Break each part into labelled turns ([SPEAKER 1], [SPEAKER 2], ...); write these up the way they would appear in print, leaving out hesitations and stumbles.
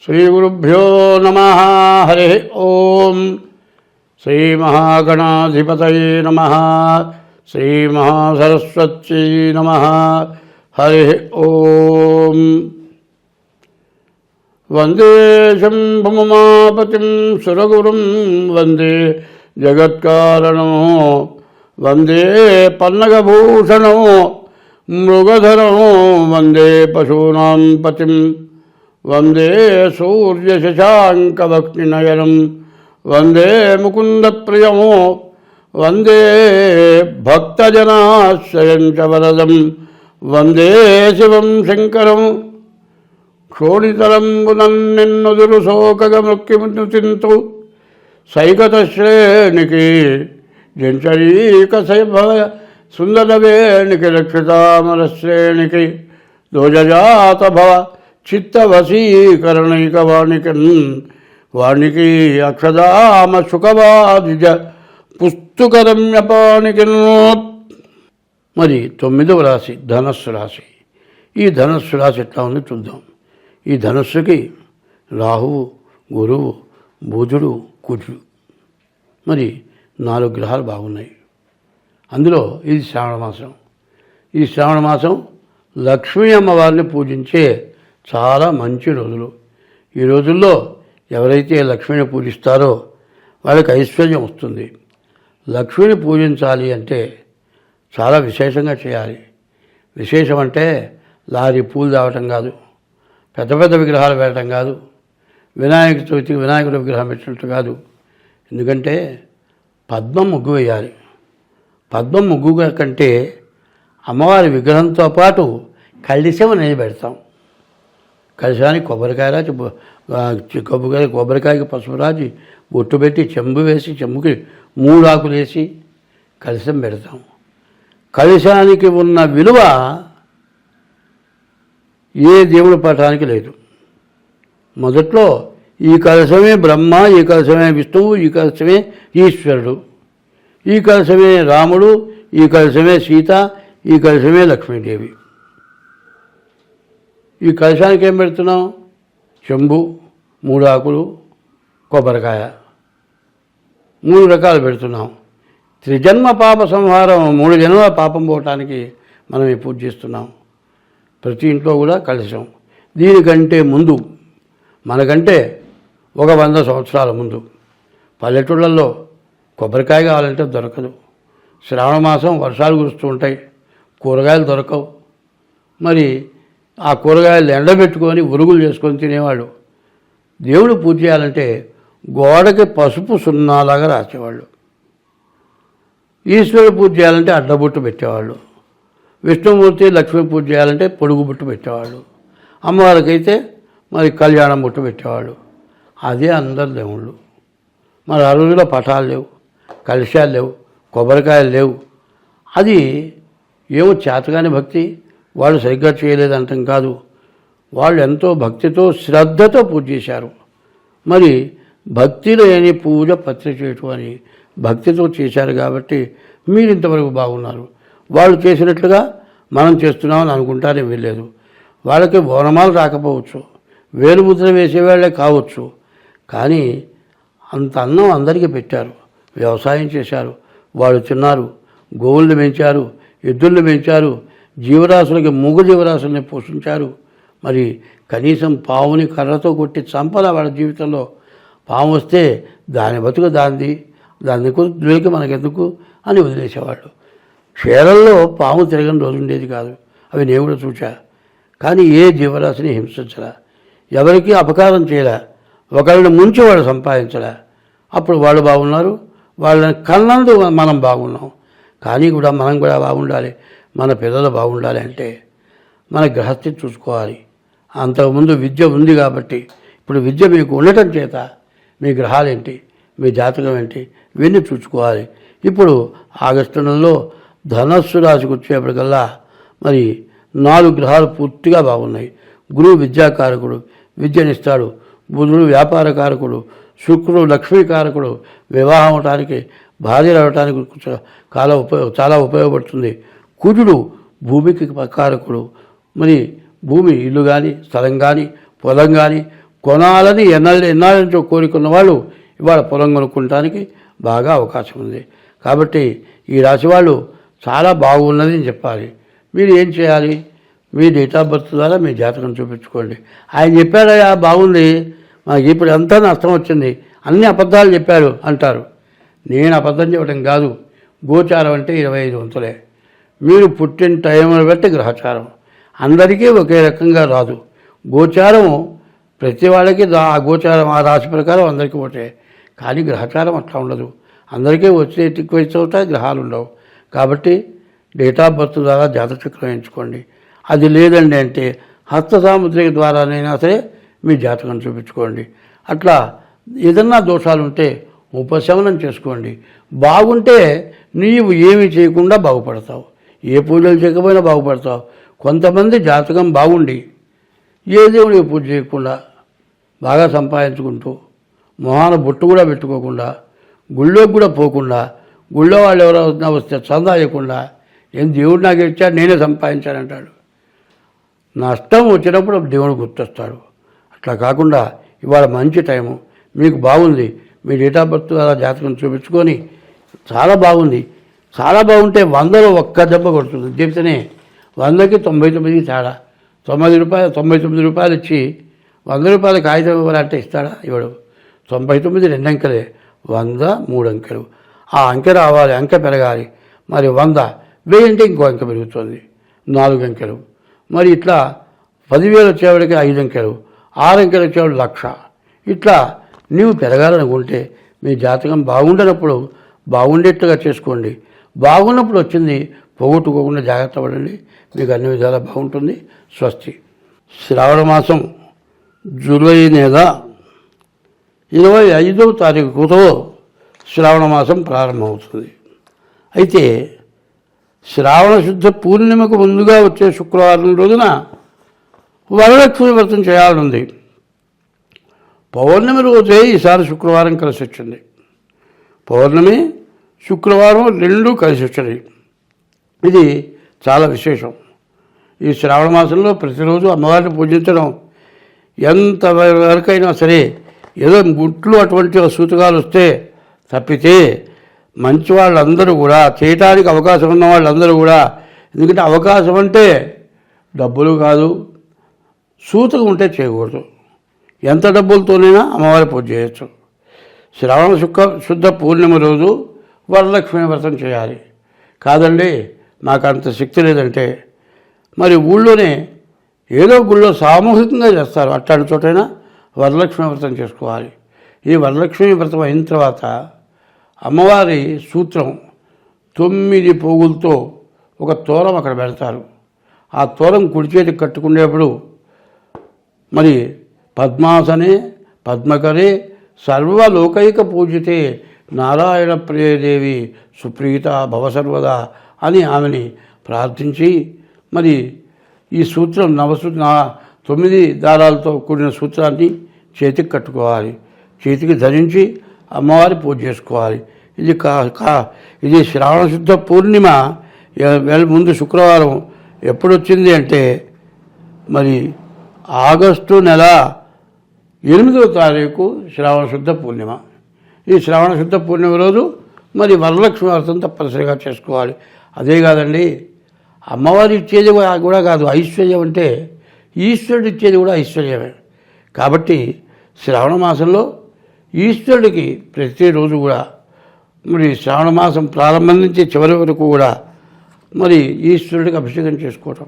[SPEAKER 1] శ్రీగురుభ్యో నమః. హరి ఓం. శ్రీమహాగణాధిపతయే నమః. శ్రీమహాసరస్వత్యై నమః. హరి ఓం. వందే శంభుమాపతిం సురగురుం వందే జగత్కారణం వందే పన్నగభూషణం మృగధరం వందే పశూనాం పతిం వందే సూర్యశశాంకవక్నినయనం వందే ముకుందప్రియం వందే భక్తజనాశ్రయం చ వరదం వందే శివం శంకరం. క్షోణితలంబునన్నెన్నొదురు శోకగమృక్కిముతింతు సైకతశ్రేణికి జంచరీక సైభవ సుందరవేణికి రక్షితామరశ్రేణికి దోజజాత భవ చిత్తవశీకరణైక వాణికి అక్షదామ సుఖవాదిజ పుస్తుకరమ్యపానికి. మరి 9వ రాశి ధనస్సు రాశి. ఈ ధనస్సు రాశి ఎట్లా ఉంది చూద్దాం. ఈ ధనస్సుకి రాహువు, గురువు, బుధుడు, కుజుడు, మరి 4 గ్రహాలు బాగున్నాయి. అందులో ఇది శ్రావణ మాసం. ఈ శ్రావణ మాసం లక్ష్మీ అమ్మవారిని పూజించే చాలా మంచి రోజులు. ఈ రోజుల్లో ఎవరైతే లక్ష్మిని పూజిస్తారో వాళ్ళకి ఐశ్వర్యం వస్తుంది. లక్ష్మిని పూజించాలి అంటే చాలా విశేషంగా చేయాలి. విశేషం అంటే లారీ పూలు తేవటం కాదు, పెద్ద పెద్ద విగ్రహాలు పెట్టడం కాదు, వినాయక చవితికి వినాయకుడి విగ్రహం పెట్టినట్టు కాదు. ఎందుకంటే పద్మం ముగ్గు వేయాలి. పద్మం ముగ్గు కంటే అమ్మవారి విగ్రహంతో పాటు కలశం అనేది పెడతాం. కలశానికి కొబ్బరికాయ రాసి, కొబ్బరికాయకి పసుపు రాసి, బొట్టు పెట్టి, చెంబు వేసి, చెంబుకి 3 ఆకులు వేసి కలశం పెడతాం. కలశానికి ఉన్న విలువ ఏ దేవుడి పటానికి లేదు. మొదట్లో ఈ కలశమే బ్రహ్మ, ఈ కలశమే విష్ణువు, ఈ కలశమే ఈశ్వరుడు, ఈ కలశమే రాముడు, ఈ కలశమే సీత, ఈ కలశమే లక్ష్మీదేవి. ఈ కలశానికి ఏం పెడుతున్నాం? చెంబు, 3 ఆకులు, కొబ్బరికాయ, 3 రకాలు పెడుతున్నాం. త్రిజన్మ పాప సంహారం, 3 జన్మల పాపం పోవటానికి మనం ఈ పూజ చేస్తున్నాం. ప్రతి ఇంట్లో కూడా కలశం. దీనికంటే ముందు, మనకంటే 100 సంవత్సరాల ముందు పల్లెటూళ్ళల్లో కొబ్బరికాయ కావాలంటే దొరకదు. శ్రావణ మాసం వర్షాలు కురుస్తూ ఉంటాయి, కూరగాయలు దొరకవు. మరి ఆ కూరగాయలు ఎండబెట్టుకొని ఉరుగులు చేసుకొని తినేవాళ్ళు. దేవుడు పూజ చేయాలంటే గోడకి పసుపు సున్నాలాగా రాసేవాళ్ళు. ఈశ్వరుడు పూజ చేయాలంటే అడ్డబొట్టు పెట్టేవాళ్ళు. విష్ణుమూర్తి, లక్ష్మీ పూజ చేయాలంటే పొడుగు బొట్టు పెట్టేవాళ్ళు. అమ్మవారికైతే మరి కళ్యాణం బొట్టు పెట్టేవాళ్ళు. అదే అందరు దేవుళ్ళు. మరి ఆ రోజుల్లో పటాలు లేవు, కలశాలు లేవు, కొబ్బరికాయలు లేవు. అది ఏమో చేతగాని భక్తి, వాళ్ళు సరిగ్గా చేయలేదంటాం కాదు. వాళ్ళు ఎంతో భక్తితో శ్రద్ధతో పూజ చేశారు. మరి భక్తి లేని పూజ పత్రి చేయటం అని భక్తితో చేశారు కాబట్టి మీరు ఇంతవరకు బాగున్నారు. వాళ్ళు చేసినట్లుగా మనం చేస్తున్నామని అనుకుంటారే వెళ్ళలేదు. వాళ్ళకి బోనమాలు రాకపోవచ్చు, వేలుముద్ర వేసేవాళ్ళే కావచ్చు. కానీ అంత అన్నం అందరికీ పెట్టారు, వ్యవసాయం చేశారు, వాళ్ళు తిన్నారు, గోవుల్ని పెంచారు, ఎద్దుల్ని పెంచారు, జీవరాశులకి మూగ జీవరాశుల్ని పోషించారు. మరి కనీసం పావుని కర్రతో కొట్టి చంపల వాళ్ళ జీవితంలో. పాము వస్తే దాని బతుకు దాన్ని దొరికి మనకెందుకు అని వదిలేసేవాళ్ళు. క్షేత్రంలో పాము తిరగని రోజు ఉండేది కాదు. అవి నేను కూడా చూచా. కానీ ఏ జీవరాశిని హింసించరా, ఎవరికి అపకారం చేయరా, ఒకరిని ముంచి వాళ్ళు సంపాదించరా. అప్పుడు వాళ్ళు బాగున్నారు, వాళ్ళని కన్నందు మనం బాగున్నాం. కానీ కూడా మనం కూడా బాగుండాలి, మన పిల్లలు బాగుండాలి అంటే మన గ్రహస్థితి చూసుకోవాలి. అంతకుముందు విద్య ఉంది కాబట్టి ఇప్పుడు విద్య మీకు ఉండటం చేత మీ గ్రహాలేంటి, మీ జాతకం ఏంటి, ఇవన్నీ చూసుకోవాలి. ఇప్పుడు ఆగస్టు నెలలో ధనస్సు రాశికి వచ్చేప్పటికల్లా మరి 4 గ్రహాలు పూర్తిగా బాగున్నాయి. గురువు విద్యాకారకుడు, విద్యనిస్తాడు. బుధుడు వ్యాపారకారకుడు, శుక్రుడు లక్ష్మీకారకుడు, వివాహం అవటానికి, భార్య రావటానికి చాలా ఉపయోగపడుతుంది. కుజుడు భూమికి కారకుడు. మరి భూమి, ఇల్లు కానీ, స్థలం కానీ, పొలం కానీ, కొనాలని ఎన్నాళ్ళ నుంచో కోరుకున్న వాళ్ళు ఇవాళ పొలం కొనుక్కోవడానికి బాగా అవకాశం ఉంది. కాబట్టి ఈ రాశి వాళ్ళు చాలా బాగున్నది అని చెప్పాలి. మీరు ఏం చేయాలి? మీ డేట్ ఆఫ్ బర్త్ ద్వారా మీ జాతకం చూపించుకోండి. ఆయన చెప్పాడయా బాగుంది, మాకు ఇప్పుడు అంతా నష్టం వచ్చింది, అన్ని అబద్ధాలు చెప్పారు అంటారు. నేను అబద్ధం చెప్పడం కాదు. గోచారం అంటే 25 వంతులే. మీరు పుట్టిన టైంని బట్టి గ్రహచారం అందరికీ ఒకే రకంగా రాదు. గోచారం ప్రతి వాళ్ళకి ఆ గోచారం ఆ రాశి ప్రకారం అందరికీ ఒకటే. కానీ గ్రహచారం అట్లా ఉండదు. అందరికీ వచ్చే ఎక్కువ అవుతాయి, గ్రహాలు ఉండవు. కాబట్టి డేట్ ఆఫ్ బర్త్ ద్వారా జాతచక్రం ఎంచుకోండి. అది లేదండి అంటే హస్త సాముద్రిక ద్వారానైనా సరే మీ జాతకం చూపించుకోండి. అట్లా ఏదన్నా దోషాలు ఉంటే ఉపశమనం చేసుకోండి. బాగుంటే నీవు ఏమి చేయకుండా బాగుపడతావు, ఏ పూజలు చేయకపోయినా బాగుపడతావు. కొంతమంది జాతకం బాగుండి ఏ దేవుడికి పూజ చేయకుండా బాగా సంపాదించుకుంటూ మొహాన బొట్టు కూడా పెట్టుకోకుండా గుళ్ళోకి కూడా పోకుండా గుళ్ళో వాళ్ళు ఎవరైనా వస్తే చందా ఇవ్వకుండా ఏం దేవుడు నాకు ఇచ్చాడు నేనే సంపాదించానంటాడు. నష్టం వచ్చినప్పుడు దేవుడు గుర్తొస్తాడు. అట్లా కాకుండా ఇవాళ మంచి టైము, మీకు బాగుంది. మీ డేట్ ఆఫ్ బర్త్ అలా జాతకం చూపించుకొని చాలా బాగుంది. చాలా బాగుంటే 100లో ఒక్క దెబ్బ కొడుతుంది. చెప్తేనే 100కి 99కి తేడా. 99 రూపాయలు ఇచ్చి 100 రూపాయల కాగితం ఇవ్వాలంటే ఇస్తాడా? ఇవ్వడు. 99 2 అంకెలే, 100 3 అంకెలు. ఆ అంకె రావాలి, అంకె పెరగాలి. మరి 100 1000 అంటే ఇంకో అంకె పెరుగుతుంది, 4 అంకెలు. మరి ఇట్లా 10,000 వచ్చేవాడికి 5 అంకెలు, 6 అంకెలు వచ్చేవాడు 1,00,000. ఇట్లా నీవు పెరగాలనుకుంటే మీ జాతకం బాగుండనప్పుడు బాగుండేట్టుగా చేసుకోండి. బాగున్నప్పుడు వచ్చింది పోగొట్టుకోకుండా జాగ్రత్త పడండి. మీకు అన్ని విధాలా బాగుంటుంది. స్వస్తి. శ్రావణ మాసం జూలై నెల 25వ తారీఖుతో శ్రావణ మాసం ప్రారంభమవుతుంది. అయితే శ్రావణ శుద్ధ పూర్ణిమకు ముందుగా వచ్చే శుక్రవారం రోజున వరలక్ష్మి వ్రతం చేయాలనుంది. పౌర్ణమి రోజే ఈసారి శుక్రవారం కలిసి వచ్చింది. పౌర్ణమి శుక్రవారం 2 కలిసి వచ్చాయి. ఇది చాలా విశేషం. ఈ శ్రావణ మాసంలో ప్రతిరోజు అమ్మవారిని పూజించడం ఎంత వరకైనా సరే ఏదో గుట్లు అటువంటి సూతకాలు వస్తే తప్పితే మంచి వాళ్ళందరూ కూడా చేయటానికి అవకాశం ఉన్న వాళ్ళందరూ కూడా, ఎందుకంటే అవకాశం అంటే డబ్బులు కాదు, సూతకం ఉంటే చేయకూడదు. ఎంత డబ్బులతోనైనా అమ్మవారి పూజ చేయొచ్చు. శ్రావణ శుద్ధ పూర్ణిమ రోజు వరలక్ష్మి వ్రతం చేయాలి. కాదండి నాకు అంత శక్తి లేదంటే మరి ఊళ్ళోనే ఏదో గుళ్ళో సామూహికంగా చేస్తారు. అట్లాంటి చోటైనా వరలక్ష్మి వ్రతం చేసుకోవాలి. ఈ వరలక్ష్మి వ్రతం అయిన తర్వాత అమ్మవారి సూత్రం 9 పోగులతో ఒక తోరం అక్కడ పెడతారు. ఆ తోరం కుడి చేతికి కట్టుకునేప్పుడు మరి పద్మాసనే పద్మకరే సర్వలోకైక పూజితే నారాయణ ప్రియదేవి సుప్రీత భవ సర్వదా అని ఆమెని ప్రార్థించి మరి ఈ సూత్రం 9 దారాలతో కూడిన సూత్రాన్ని చేతికి కట్టుకోవాలి. చేతికి ధరించి అమ్మవారి పూజ చేసుకోవాలి. ఇది శ్రావణ శుద్ధ పూర్ణిమ ముందు శుక్రవారం ఎప్పుడు వచ్చింది అంటే మరి ఆగస్టు నెల 8వ తారీఖు శ్రావణ శుద్ధ పూర్ణిమ. ఈ శ్రావణ శుద్ధ పూర్ణిమ రోజు మరి వరలక్ష్మి వ్రతం తప్పనిసరిగా చేసుకోవాలి. అదే కాదండి, అమ్మవారు ఇచ్చేది కూడా కాదు, ఐశ్వర్యం అంటే ఈశ్వరుడు ఇచ్చేది కూడా ఐశ్వర్యమే. కాబట్టి శ్రావణ మాసంలో ఈశ్వరుడికి ప్రతిరోజు కూడా మరి శ్రావణ మాసం ప్రారంభం నుంచి చివరి వరకు కూడా మరి ఈశ్వరుడికి అభిషేకం చేసుకోవటం,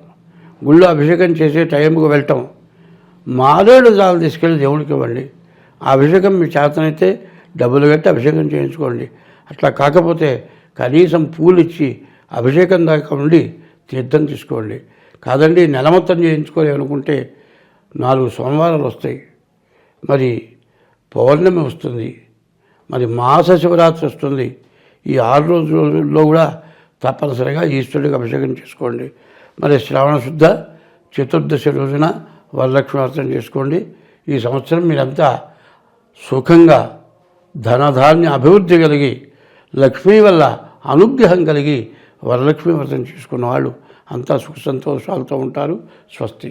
[SPEAKER 1] గుళ్ళో అభిషేకం చేసే టైంకి వెళ్ళటం, మారేడు దాలు తీసుకెళ్ళి దేవుడికి ఇవ్వండి. ఆ అభిషేకం మీ చేతనైతే డబ్బులు కట్టి అభిషేకం చేయించుకోండి. అట్లా కాకపోతే కనీసం పూలు ఇచ్చి అభిషేకం దాకా ఉండి తీర్థం తీసుకోండి. కాదండి నెల మొత్తం చేయించుకోలేమనుకుంటే 4 సోమవారాలు వస్తాయి, మరి పౌర్ణమి వస్తుంది, మరి మాస శివరాత్రి వస్తుంది. ఈ 6 రోజుల్లో కూడా తప్పనిసరిగా ఈశ్వరుడికి అభిషేకం చేసుకోండి. మరి శ్రావణ శుద్ధ చతుర్దశి రోజున వరలక్ష్మి వ్రతం చేసుకోండి. ఈ సంవత్సరం మీరంతా సుఖంగా ధనధాన్య అభివృద్ధి కలిగి లక్ష్మీ వల్ల అనుగ్రహం కలిగి వరలక్ష్మి వ్రతం చేసుకున్న వాళ్ళు అంతా సుఖ సంతోషాలతో ఉంటారు. స్వస్తి.